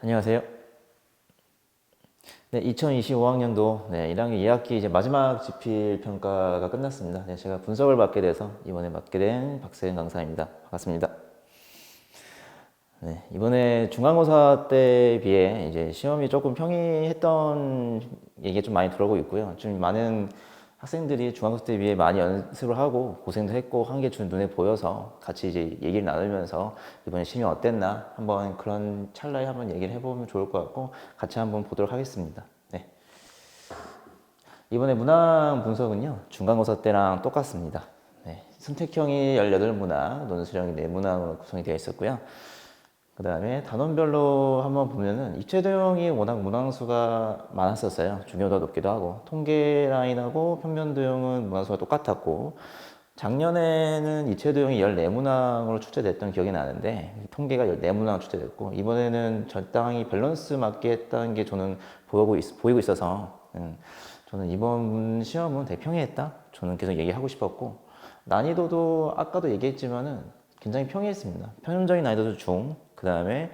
안녕하세요. 네, 2025학년도 1학기 2학기 이제 마지막 지필 평가가 끝났습니다. 네, 제가 분석을 맡게 돼서 이번에 맡게 된 박세은 강사입니다. 반갑습니다. 네, 이번에 중간고사 때에 비해 이제 시험이 조금 평이했던 얘기가 좀 많이 들어오고 있고요. 좀 많은 학생들이 중간고사 때에 비해 많이 연습을 하고 고생도 했고 한 게 좀 눈에 보여서 같이 이제 얘기를 나누면서 이번에 시험이 어땠나 한번 그런 찰나에 한번 얘기를 해보면 좋을 것 같고 같이 한번 보도록 하겠습니다. 네. 이번에 문항 분석은요 중간고사 때랑 똑같습니다. 네. 선택형이 18문항, 논술형이 4문항으로 구성이 되어 있었고요. 그 다음에 단원별로 한번 보면은 입체도형이 워낙 문항수가 많았었어요. 중요도가 높기도 하고 통계 라인하고 평면도형은 문항수가 똑같았고 작년에는 입체도형이 14문항으로 출제됐던 기억이 나는데 통계가 14문항 출제됐고 이번에는 적당히 밸런스 맞게 했다는 게 저는 보이고 있어서 저는 이번 시험은 되게 평이했다. 저는 계속 얘기하고 싶었고 난이도도 아까도 얘기했지만은 굉장히 평이했습니다. 평균적인 난이도도 중, 그 다음에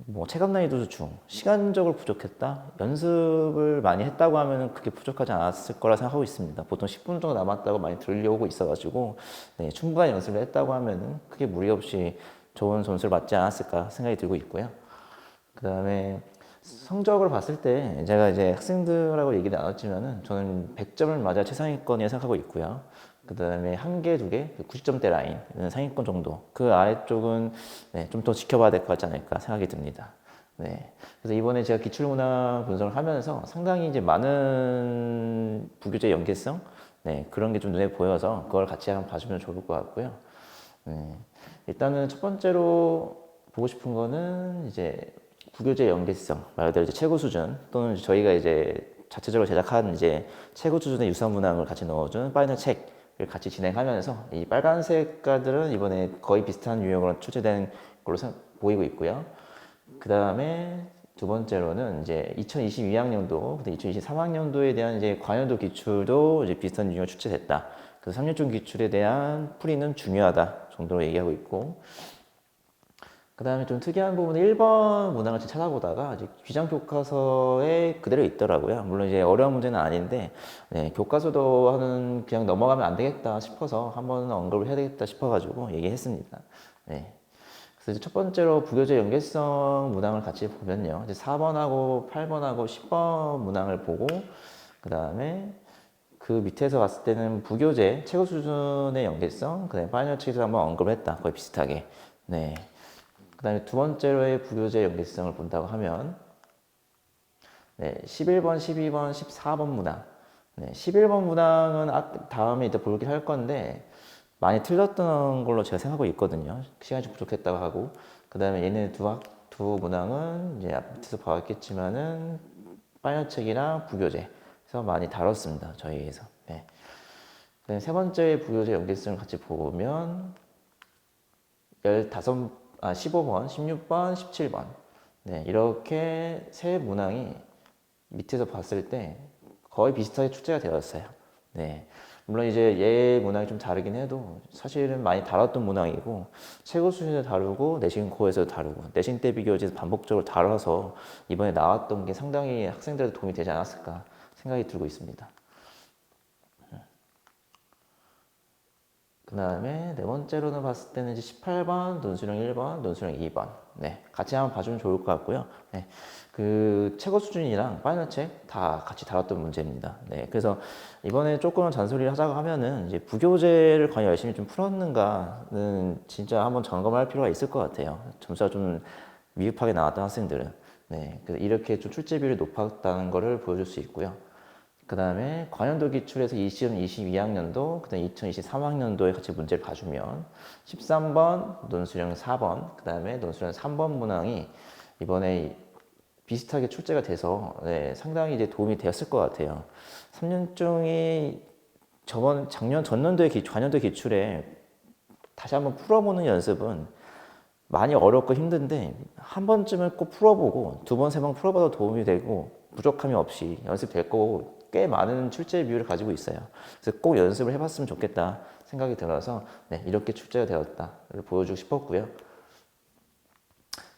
뭐 체감 난이도도 중, 시간적으로 부족했다. 연습을 많이 했다고 하면은 그게 부족하지 않았을 거라 생각하고 있습니다. 보통 10분 정도 남았다고 많이 들려오고 있어가지고 네, 충분한 연습을 했다고 하면은 크게 무리 없이 좋은 점수를 맞지 않았을까 생각이 들고 있고요. 그 다음에 성적을 봤을 때 제가 이제 학생들하고 얘기 나눴지만은 저는 100점을 맞아 최상위권이라 생각하고 있고요. 그 다음에 한 개, 두 개, 90점대 라인, 상위권 정도. 그 아래쪽은 네, 좀 더 지켜봐야 될 것 같지 않을까 생각이 듭니다. 네. 그래서 이번에 제가 기출문항 분석을 하면서 상당히 이제 많은 부교재 연계성, 네, 그런 게 좀 눈에 보여서 그걸 같이 한번 봐주면 좋을 것 같고요. 네. 일단은 첫 번째로 보고 싶은 거는 이제 부교재 연계성, 말 그대로 이제 최고 수준 또는 저희가 이제 자체적으로 제작한 이제 최고 수준의 유사 문항을 같이 넣어준 파이널 책을 같이 진행하면서 이 빨간색 가들은 이번에 거의 비슷한 유형으로 출제된 걸로 보이고 있고요. 그 다음에 두 번째로는 이제 2022학년도, 근데 2023학년도에 대한 이제 관련도 기출도 이제 비슷한 유형으로 출제됐다. 그래서 3년중 기출에 대한 풀이는 중요하다 정도로 얘기하고 있고, 그 다음에 좀 특이한 부분은 1번 문항을 찾아보다가 이제 귀정 교과서에 그대로 있더라고요. 물론 이제 어려운 문제는 아닌데, 네, 교과서도 하는 그냥 넘어가면 안 되겠다 싶어서 한번 언급을 해야 되겠다 싶어가지고 얘기했습니다. 네. 그래서 이제 첫 번째로 부교재 연계성 문항을 같이 보면요. 이제 4번하고 8번하고 10번 문항을 보고, 그 다음에 그 밑에서 봤을 때는 부교재 최고 수준의 연계성, 그 다음에 파이널 책에서 한번 언급을 했다. 거의 비슷하게. 네. 그 다음에 두 번째로의 부교재 연계성을 본다고 하면 네, 11번, 12번, 14번 문항. 네, 11번 문항은 다음에 이따 볼게 할 건데 많이 틀렸던 걸로 제가 생각하고 있거든요. 시간이 좀 부족했다고 하고. 그 다음에 얘네 두 문항은 이제 앞에서 봤겠지만은 파이널 책이랑 부교재에서 많이 다뤘습니다. 저희에서. 네. 세 번째 부교재 연계성을 같이 보면 15번, 16번, 17번. 네, 이렇게 세 문항이 밑에서 봤을 때 거의 비슷하게 출제가 되었어요. 네. 물론 이제 얘 문항이 좀 다르긴 해도 사실은 많이 다뤘던 문항이고 최고 수준에서 다루고 내신 코에서 다루고 내신 대 비교지에서 반복적으로 다뤄서 이번에 나왔던 게 상당히 학생들한테 도움이 되지 않았을까 생각이 들고 있습니다. 그 다음에 네 번째로는 봤을 때는 이제 18번, 논술형 1번, 논술형 2번. 네, 같이 한번 봐주면 좋을 것 같고요. 네, 그 최고 수준이랑 파이널 책 다 같이 다뤘던 문제입니다. 네, 그래서 이번에 조금 잔소리를 하자고 하면은 이제 부교재를 과연 열심히 좀 풀었는가는 진짜 한번 점검할 필요가 있을 것 같아요. 점수가 좀 미흡하게 나왔던 학생들은. 네, 그래서 이렇게 좀 출제비율이 높았다는 것을 보여줄 수 있고요. 그 다음에 관현도 기출에서 2022학년도, 그 다음에 2023학년도에 같이 문제를 봐주면 13번, 논술형 4번, 그 다음에 논술형 3번 문항이 이번에 비슷하게 출제가 돼서 네, 상당히 이제 도움이 되었을 것 같아요. 3년중이 전년도의 관현도 기출에 다시 한번 풀어보는 연습은 많이 어렵고 힘든데 한 번쯤은 꼭 풀어보고 두 번, 세 번 풀어봐도 도움이 되고 부족함이 없이 연습될 거고 꽤 많은 출제 비율을 가지고 있어요. 그래서 꼭 연습을 해봤으면 좋겠다 생각이 들어서 네, 이렇게 출제가 되었다를 보여주고 싶었고요.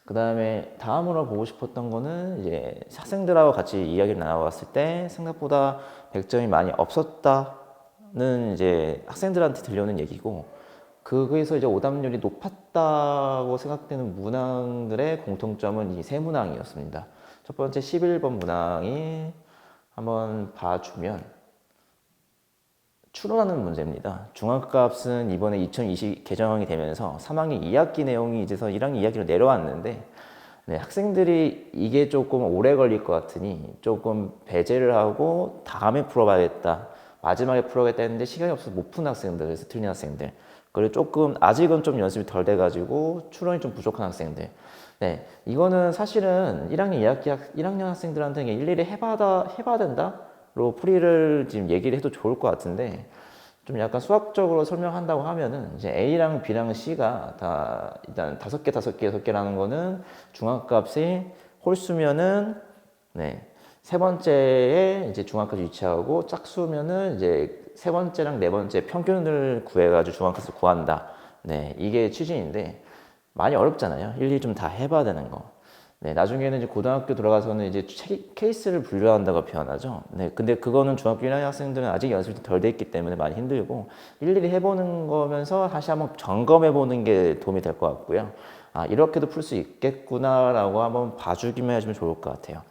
그 다음에 다음으로 보고 싶었던 거는 이제 학생들하고 같이 이야기를 나눠봤을 때 생각보다 100점이 많이 없었다는 이제 학생들한테 들려오는 얘기고, 거기서 이제 오답률이 높았다고 생각되는 문항들의 공통점은 이 세 문항이었습니다. 첫 번째 11번 문항이 한번 봐주면 추론하는 문제입니다. 중앙값은 이번에 2020 개정이 되면서 3학년 2학기 내용이 이제서 1학년 2학기로 내려왔는데, 네, 학생들이 이게 조금 오래 걸릴 것 같으니 조금 배제를 하고 다음에 풀어봐야겠다, 마지막에 풀어야겠다 했는데 시간이 없어서 못 푼 학생들, 그래서 틀린 학생들, 그리고 조금 아직은 좀 연습이 덜 돼가지고 추론이 좀 부족한 학생들. 네, 이거는 사실은 1학년 2학기 1학년 학생들한테 일일이 해봐야 된다로 풀이를 지금 얘기를 해도 좋을 것 같은데, 좀 약간 수학적으로 설명한다고 하면은 이제 A랑 B랑 C가 다 일단 5개, 6개라는 거는 중앙값이 홀수면은, 네, 세 번째에 이제 중앙값이 위치하고 짝수면은 이제 세 번째랑 네 번째 평균을 구해가지고 중앙값을 구한다. 네, 이게 취지인데 많이 어렵잖아요. 일일이 좀 다 해봐야 되는 거. 네, 나중에는 이제 고등학교 들어가서는 이제 케이스를 분류한다고 표현하죠. 네, 근데 그거는 중학교 1학년 학생들은 아직 연습이 덜 돼 있기 때문에 많이 힘들고, 일일이 해보는 거면서 다시 한번 점검해보는 게 도움이 될 것 같고요. 아, 이렇게도 풀 수 있겠구나라고 한번 봐주기만 해주면 좋을 것 같아요.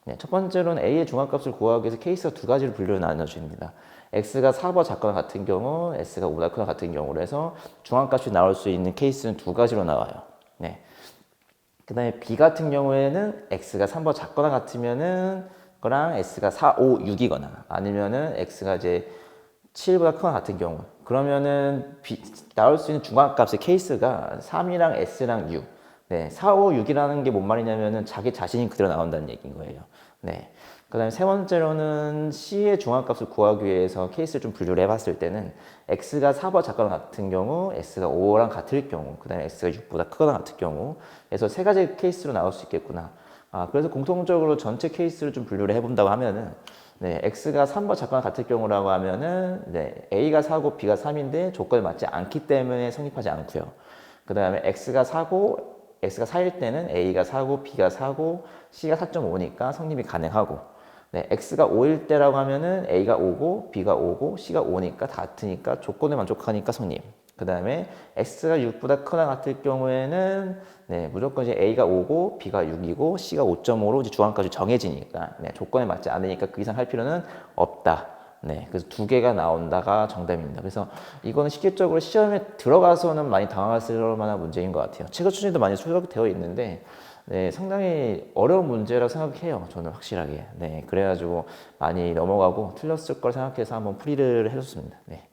네, 첫 번째로는 A의 중앙값을 구하기 위해서 케이스가 두 가지로 분류를 나눠줍니다. X가 4보 작거나 같은 경우, S가 5다 크거나 같은 경우로 해서 중앙값이 나올 수 있는 케이스는 두 가지로 나와요. 네. 그 다음에 B 같은 경우에는 X가 3보 작거나 같으면은 거랑 S가 4, 5, 6이거나 아니면은 X가 이제 7보다 크거나 같은 경우, 그러면은 나올 수 있는 중앙값의 케이스가 3이랑 S랑 6. 네, 4, 5, 6이라는 게 뭔 말이냐면은 자기 자신이 그대로 나온다는 얘기인 거예요. 네. 그 다음에 세 번째로는 C의 중앙값을 구하기 위해서 케이스를 좀 분류를 해봤을 때는 X가 4보 작거나 같은 경우, S가 5랑 같을 경우, 그 다음에 X가 6보다 크거나 같을 경우, 그래서 세 가지 케이스로 나올 수 있겠구나. 아, 그래서 공통적으로 전체 케이스를 좀 분류를 해본다고 하면은, 네, X가 3보 작거나 같을 경우라고 하면은, 네, A가 4고 B가 3인데 조건이 맞지 않기 때문에 성립하지 않고요. 그 다음에 X가 4일 때는 A가 4고 B가 4고 C가 4.5니까 성립이 가능하고, 네, X가 5일 때라고 하면은 A가 5고 B가 5고 C가 5니까 같으니까 조건에 만족하니까 성립. 그 다음에 X가 6보다 크거나 같을 경우에는, 네, 무조건 이제 A가 5고 B가 6이고 C가 5.5로 이제 중앙까지 정해지니까, 네, 조건에 맞지 않으니까 그 이상 할 필요는 없다. 네, 그래서 두 개가 나온다가 정답입니다. 그래서 이거는 실질적으로 시험에 들어가서는 많이 당황했을 만한 문제인 것 같아요. 최고 추진도 많이 수록되어 있는데, 네, 상당히 어려운 문제라고 생각해요. 저는 확실하게. 네, 그래가지고 많이 넘어가고 틀렸을 걸 생각해서 한번 풀이를 해줬습니다. 네.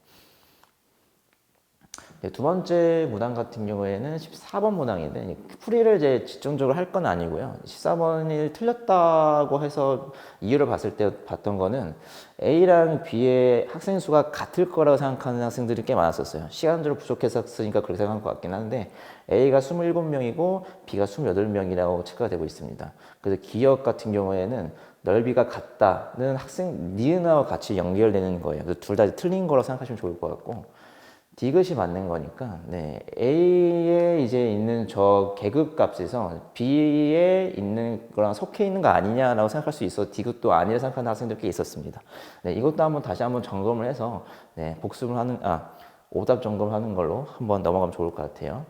네, 두 번째 문항 같은 경우에는 14번 문항인데, 풀이를 이제 집중적으로 할 건 아니고요. 14번이 틀렸다고 해서 이유를 봤을 때 봤던 거는 A랑 B의 학생 수가 같을 거라고 생각하는 학생들이 꽤 많았었어요. 시간적으로 부족했었으니까 그렇게 생각한 것 같긴 한데, A가 27명이고 B가 28명이라고 체크가 되고 있습니다. 그래서 기억 같은 경우에는 넓이가 같다는 학생 니은하고 같이 연결되는 거예요. 그래서 둘 다 틀린 거라고 생각하시면 좋을 것 같고, 디귿이 맞는 거니까, 네, A에 이제 있는 저 계급 값에서 B에 있는 거랑 속해 있는 거 아니냐라고 생각할 수 있어 디귿도 아니라 생각하는 학생들 꽤 있었습니다. 네, 이것도 한번 다시 한번 점검을 해서, 네, 복습을 하는, 오답 점검하는 걸로 한번 넘어가면 좋을 것 같아요.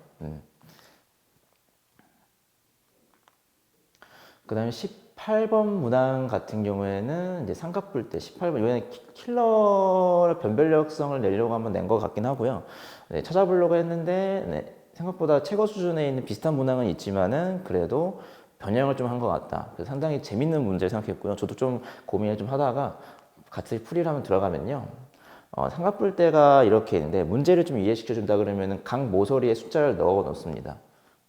그 다음에 18번 문항 같은 경우에는 이제 삼각 뿔때 18번, 이번에 킬러 변별력성을 내려고 한번 낸 것 같긴 하고요. 네, 찾아보려고 했는데, 네, 생각보다 최고 수준에 있는 비슷한 문항은 있지만은 그래도 변형을 좀 한 것 같다. 그래서 상당히 재밌는 문제를 생각했고요. 저도 좀 고민을 좀 하다가 같이 풀이를 한번 들어가면요. 삼각뿔대가 이렇게 있는데 문제를 좀 이해시켜 준다 그러면은 각 모서리에 숫자를 넣어 놓습니다.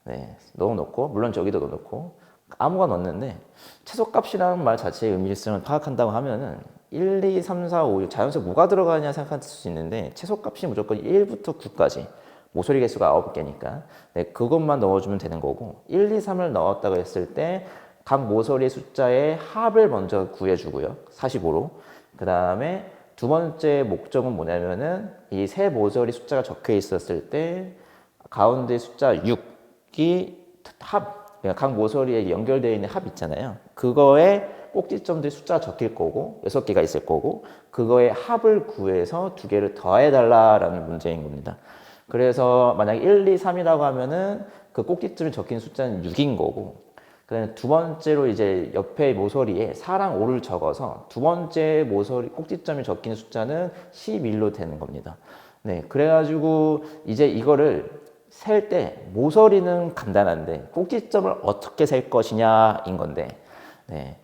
네, 넣어 놓고, 물론 저기도 넣어 놓고, 아무거나 넣었는데 최소값이라는 말 자체의 의미성을 파악한다고 하면은 1, 2, 3, 4, 5, 6 자연수에 뭐가 들어가냐 생각할 수 있는데, 최소값이 무조건 1부터 9까지 모서리 개수가 9개니까, 네, 그것만 넣어주면 되는 거고, 1, 2, 3을 넣었다고 했을 때 각 모서리 숫자의 합을 먼저 구해주고요, 45로. 그 다음에 두 번째 목적은 뭐냐면은 이 세 모서리 숫자가 적혀 있었을 때 가운데 숫자 6이 그러니까 각 모서리에 연결되어 있는 합 있잖아요. 그거에 꼭지점들이 숫자가 적힐 거고 6개가 있을 거고 그거의 합을 구해서 두 개를 더해달라라는 문제인 겁니다. 그래서 만약에 1, 2, 3이라고 하면은 그 꼭지점이 적힌 숫자는 6인 거고 그다음에 두 번째로 이제 옆에 모서리에 4랑 5를 적어서 두 번째 모서리 꼭지점이 적힌 숫자는 11로 되는 겁니다. 네, 그래가지고 이제 이거를 셀 때 모서리는 간단한데 꼭지점을 어떻게 셀 것이냐인 건데 네,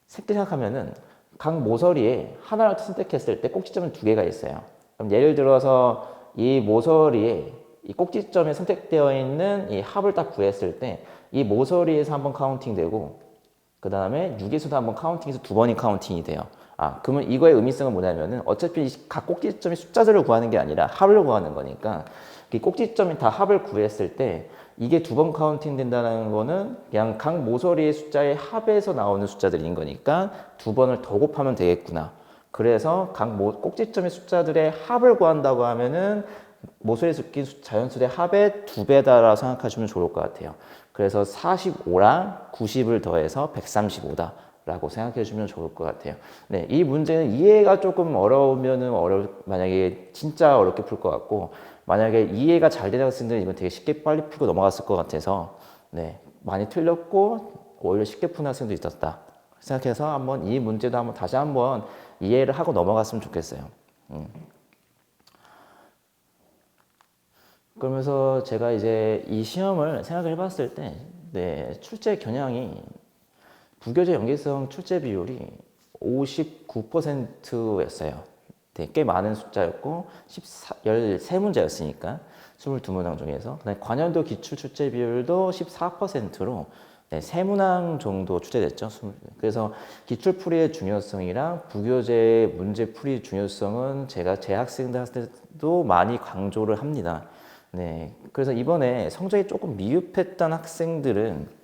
쉽게 생각하면은 각 모서리에 하나를 선택했을 때 꼭지점은 두 개가 있어요. 그럼 예를 들어서 이 모서리에 이 꼭지점에 선택되어 있는 이 합을 딱 구했을 때 이 모서리에서 한번 카운팅 되고 그 다음에 6에서도 한번 카운팅해서 두 번이 카운팅이 돼요. 아, 그러면 이거의 의미성은 뭐냐면은 어차피 각 꼭지점이 숫자들을 구하는 게 아니라 합을 구하는 거니까 이 꼭지점이 다 합을 구했을 때 이게 두 번 카운팅 된다는 거는 그냥 각 모서리의 숫자의 합에서 나오는 숫자들인 거니까 두 번을 더 곱하면 되겠구나. 그래서 각 꼭지점의 숫자들의 합을 구한다고 하면은 모서리에 섞인 자연수의 합의 2배다라고 생각하시면 좋을 것 같아요. 그래서 45랑 90을 더해서 135다. 라고 생각해 주면 좋을 것 같아요. 네, 이 문제는 이해가 조금 어려우면은 만약에 진짜 어렵게 풀 것 같고, 만약에 이해가 잘 되는 학생들은 이건 되게 쉽게 빨리 풀고 넘어갔을 것 같아서, 네, 많이 틀렸고, 오히려 쉽게 푸는 학생도 있었다. 생각해서 한번 이 문제도 한번 다시 한번 이해를 하고 넘어갔으면 좋겠어요. 그러면서 제가 이제 이 시험을 생각을 해봤을 때, 네, 출제 겨냥이 부교재 연계성 출제 비율이 59%였어요. 네, 꽤 많은 숫자였고 13문제였으니까 22문항 중에서 그다음에 관연도 기출 출제 비율도 14%로 네, 3문항 정도 출제됐죠. 그래서 기출풀이의 중요성이랑 부교재 문제풀이 중요성은 제가 제 학생들한테도 많이 강조를 합니다. 네, 그래서 이번에 성적이 조금 미흡했던 학생들은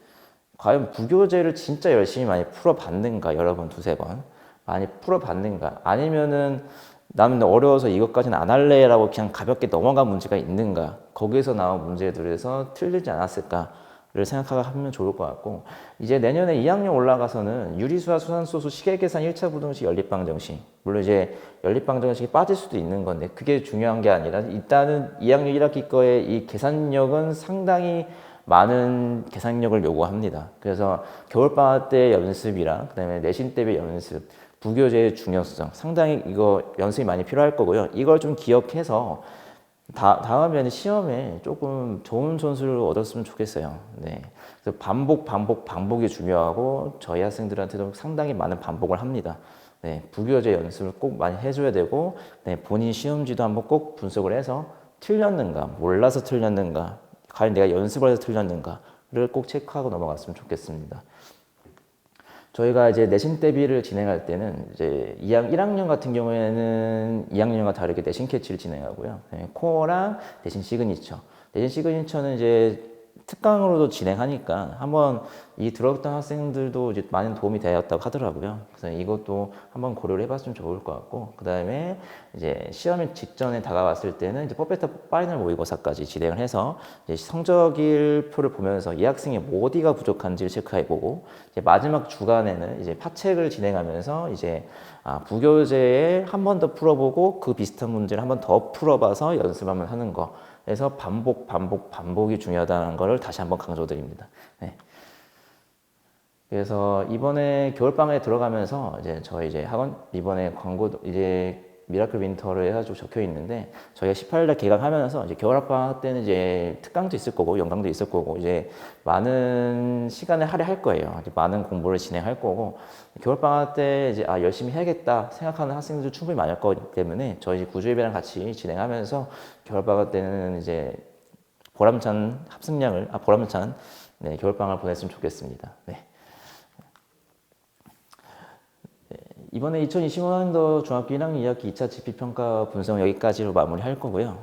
과연 부교재를 진짜 열심히 많이 풀어봤는가, 여러 번, 두세 번 많이 풀어봤는가, 아니면은 나는 어려워서 이것까지는 안 할래라고 그냥 가볍게 넘어간 문제가 있는가, 거기에서 나온 문제들에서 틀리지 않았을까를 생각하면 좋을 것 같고, 이제 내년에 2학년 올라가서는 유리수와 수산소수 시계계산 1차 부등식 연립방정식, 물론 이제 연립방정식이 빠질 수도 있는 건데 그게 중요한 게 아니라 일단은 2학년 1학기 거의 이 계산력은 상당히 많은 계산력을 요구합니다. 그래서 겨울방학 때 연습이랑 그다음에 내신 대비 연습, 부교재의 중요성 상당히 이거 연습이 많이 필요할 거고요. 이걸 좀 기억해서 다음에는 시험에 조금 좋은 점수를 얻었으면 좋겠어요. 네. 그래서 반복이 중요하고 저희 학생들한테도 상당히 많은 반복을 합니다. 네. 부교재 연습을 꼭 많이 해줘야 되고 네. 본인 시험지도 한번 꼭 분석을 해서 틀렸는가, 몰라서 틀렸는가, 과연 내가 연습을 해서 틀렸는가를 꼭 체크하고 넘어갔으면 좋겠습니다. 저희가 이제 내신 대비를 진행할 때는 이제 1학년 같은 경우에는 2학년과 다르게 내신 캐치를 진행하고요. 네, 코어랑 내신 시그니처. 내신 시그니처는 이제 특강으로도 진행하니까 한번 이 들어갔던 학생들도 이제 많은 도움이 되었다고 하더라고요. 그래서 이것도 한번 고려를 해봤으면 좋을 것 같고, 그 다음에 이제 시험이 직전에 다가왔을 때는 이제 퍼펙트 파이널 모의고사까지 진행을 해서 이제 성적일표를 보면서 이 학생이 뭐 어디가 부족한지를 체크해보고, 이제 마지막 주간에는 이제 파책을 진행하면서 이제 부교재에 한 번 더 풀어보고 그 비슷한 문제를 한 번 더 풀어봐서 연습하면 하는 거. 그래서 반복이 중요하다는 것을 다시 한번 강조드립니다. 네. 그래서 이번에 겨울방학에 들어가면서 저희 학원 이번에 광고도 이제 미라클 윈터를 해가지고 적혀 있는데 저희가 18일날 개강하면서 이제 겨울방학 때는 이제 특강도 있을 거고 연강도 있을 거고 이제 많은 시간을 할애할 거예요. 많은 공부를 진행할 거고 겨울방학 때 이제 열심히 해야겠다 생각하는 학생들도 충분히 많을 거기 때문에 저희 구주예배랑 같이 진행하면서 겨울방학 때는 이제 보람찬 합승량을 보람찬 네, 겨울방학을 보냈으면 좋겠습니다. 네. 이번에 2025년도 중학교 1학년 2학기 2차 지필평가 분석은 여기까지로 마무리할 거고요.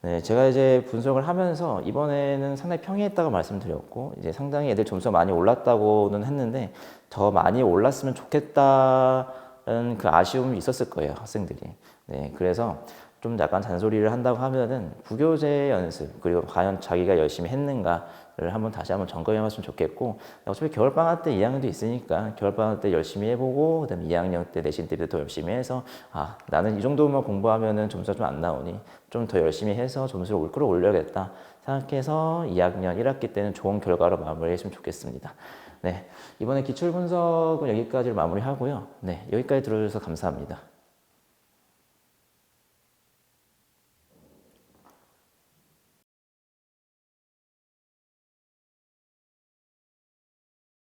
네, 제가 이제 분석을 하면서 이번에는 상당히 평이했다고 말씀드렸고, 이제 상당히 애들 점수가 많이 올랐다고는 했는데, 더 많이 올랐으면 좋겠다는 그 아쉬움이 있었을 거예요, 학생들이. 네, 그래서 좀 약간 잔소리를 한다고 하면은 부교재 연습 그리고 과연 자기가 열심히 했는가를 다시 한번 점검해 봤으면 좋겠고, 어차피 겨울방학 때 2학년도 있으니까 겨울방학 때 열심히 해보고 그다음에 2학년 때 내신 때도 더 열심히 해서 나는 이 정도만 공부하면은 점수가 좀 안 나오니 좀 더 열심히 해서 점수를 끌어올려야겠다 생각해서 2학년 1학기 때는 좋은 결과로 마무리했으면 좋겠습니다. 네, 이번에 기출 분석은 여기까지를 마무리하고요. 네, 여기까지 들어주셔서 감사합니다.